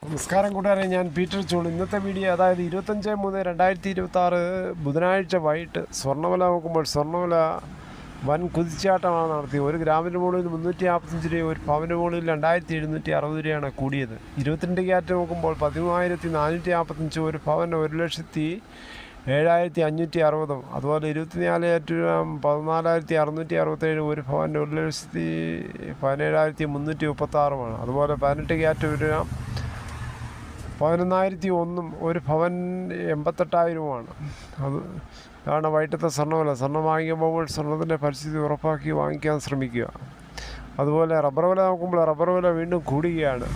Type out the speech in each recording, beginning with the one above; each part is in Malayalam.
നമസ്കാരം കൂട്ടുകാരെ, ഞാൻ പീറ്റർ ചോൾ. ഇന്നത്തെ വീഡിയോ അതായത് 25/3/2026 ബുധനാഴ്ച വൈകിട്ട് സ്വർണ്ണവില നോക്കുമ്പോൾ സ്വർണ്ണവില വൻ കുതിച്ചാട്ടമാണ് നടത്തിയത്. ഒരു ഗ്രാമിന് മുകളിൽ 355 രൂപ, ഒരു പവന് മുകളിൽ 2760 രൂപയാണ് കൂടിയത്. 22 ക്യാരറ്റ് നോക്കുമ്പോൾ 13,445, ഒരു പവന് 1,07,560. അതുപോലെ 24 ക്യാരറ്റ് 14,667, ഒരു പവന് 1,17,336. അതുപോലെ 18 ക്യാരറ്റ് ഗ്രാം 11,001, ഒരു ഭവൻ 88,000. അതാണ് വൈകിട്ടത്തെ സ്വർണ്ണവില. സ്വർണ്ണം വാങ്ങിക്കുമ്പോൾ സ്വർണ്ണത്തിൻ്റെ പരിസ്ഥിതി ഉറപ്പാക്കി വാങ്ങിക്കാൻ ശ്രമിക്കുക. അതുപോലെ റബ്ബർ വില നോക്കുമ്പോൾ റബ്ബർ വില വീണ്ടും കൂടുകയാണ്.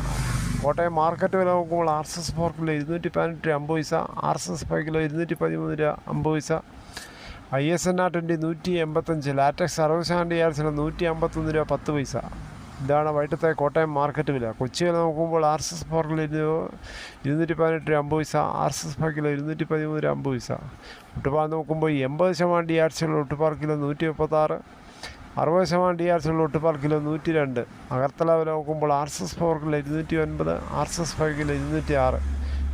കോട്ടയം മാർക്കറ്റ് വില നോക്കുമ്പോൾ RSS 4 കിലോ 218 രൂപ 50 പൈസ, RSS 5 കിലോ 213 രൂപ 50 പൈസ, ISNR 20 185, ലാറ്റക്സ് 60% യാർഡ്സിന് 151 രൂപ 10 പൈസ. ഇതാണ് വൈകിട്ടത്തെ കോട്ടയം മാർക്കറ്റ് വില. കൊച്ചി വില നോക്കുമ്പോൾ RSS 4 കിലോ 218 രൂപ 50 പൈസ, RSS 5 കിലോ 213 രൂപ 50 പൈസ. ഒട്ടുപാൽ നോക്കുമ്പോൾ 80% ഡിയാർസിലുള്ള ഒട്ടുപാൽ കിലോ 136, 60% ഡിയാർസിലുള്ള ഒട്ടുപാൽ കിലോ 102. അഗർത്തല വില നോക്കുമ്പോൾ RSS 4 കിലോ 209, RSS 5 കിലോ 206.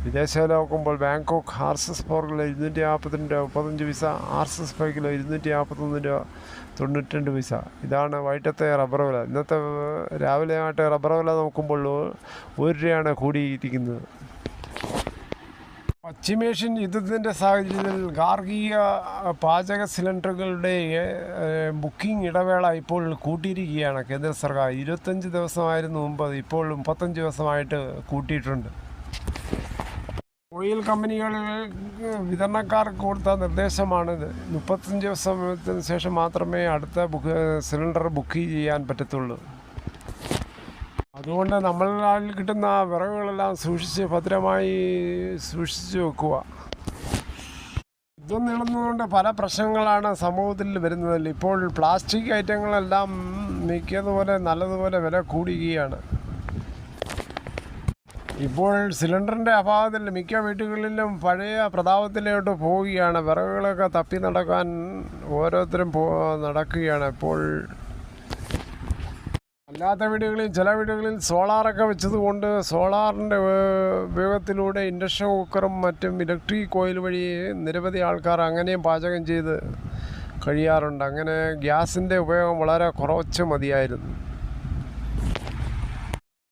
വിദേശ വില നോക്കുമ്പോൾ ബാങ്കോക്ക് RSS 4 കിലോ 242 രൂപ 35 പൈസ, RSS 5 കിലോ 251 രൂപ 92 പൈസ. ഇതാണ് വൈകിട്ടത്തെ റബ്ബർ വില. ഇന്നത്തെ രാവിലെ ആയിട്ട് റബ്ബർ വില നോക്കുമ്പോൾ 1 രൂപയാണ് കൂടിയിരിക്കുന്നത്. പശ്ചിമേഷ്യൻ യുദ്ധത്തിൻ്റെ സാഹചര്യത്തിൽ ഗാർഹിക പാചക സിലിണ്ടറുകളുടെ ബുക്കിംഗ് ഇടവേള ഇപ്പോൾ കൂട്ടിയിരിക്കുകയാണ് കേന്ദ്ര സർക്കാർ. 25 ദിവസമായിരുന്നു മുമ്പ്, ഇപ്പോൾ 35 ദിവസമായിട്ട് കൂട്ടിയിട്ടുണ്ട്. ഓയിൽ കമ്പനികൾ വിതരണക്കാർക്ക് കൊടുത്ത നിർദ്ദേശമാണിത്. 35 ദിവസത്തിന് ശേഷം മാത്രമേ അടുത്ത സിലിണ്ടർ ബുക്ക് ചെയ്യാൻ പറ്റത്തുള്ളൂ. അതുകൊണ്ട് നമ്മളിൽ കിട്ടുന്ന വിറകുകളെല്ലാം സൂക്ഷിച്ച് ഭദ്രമായി സൂക്ഷിച്ച് വെക്കുക. യുദ്ധം നീളുന്നതുകൊണ്ട് പല പ്രശ്നങ്ങളാണ് സമൂഹത്തിൽ വരുന്നത്. ഇപ്പോൾ പ്ലാസ്റ്റിക് ഐറ്റങ്ങളെല്ലാം മിക്കതുപോലെ നല്ലതുപോലെ വില കൂടുകയാണ്. ഇപ്പോൾ സിലിണ്ടറിൻ്റെ അഭാവത്തിൽ മിക്ക വീടുകളിലും പഴയ പ്രതാപത്തിലോട്ട് പോവുകയാണ്. വിറകുകളൊക്കെ തപ്പി നടക്കാൻ ഓരോരുത്തരും നടക്കുകയാണ്. ഇപ്പോൾ അല്ലാത്ത വീടുകളിൽ, ചില വീടുകളിൽ സോളാറൊക്കെ വെച്ചതുകൊണ്ട് സോളാറിൻ്റെ ഉപയോഗത്തിലൂടെ ഇൻഡക്ഷൻ കുക്കറും മറ്റും ഇലക്ട്രിക് കോയിൽ വഴി നിരവധി ആൾക്കാർ അങ്ങനെയും പാചകം ചെയ്ത് കഴിയാറുണ്ട്. അങ്ങനെ ഗ്യാസിൻ്റെ ഉപയോഗം വളരെ കുറച്ച് മതിയായിരുന്നു.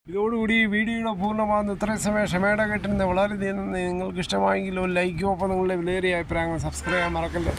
ഇതോടുകൂടി ഈ വീഡിയോയുടെ പൂർണ്ണമാകുന്ന. ഇത്രയും സമയം ക്ഷമയുടെ കേട്ടിരുന്ന വളരെ നിങ്ങൾക്ക് ഇഷ്ടമായെങ്കിൽ ഒരു ലൈക്കും, ഒപ്പം നിങ്ങളുടെ വിലയേറിയ അഭിപ്രായങ്ങൾ സബ്സ്ക്രൈബ് ചെയ്യാൻ മറക്കല്ലേ.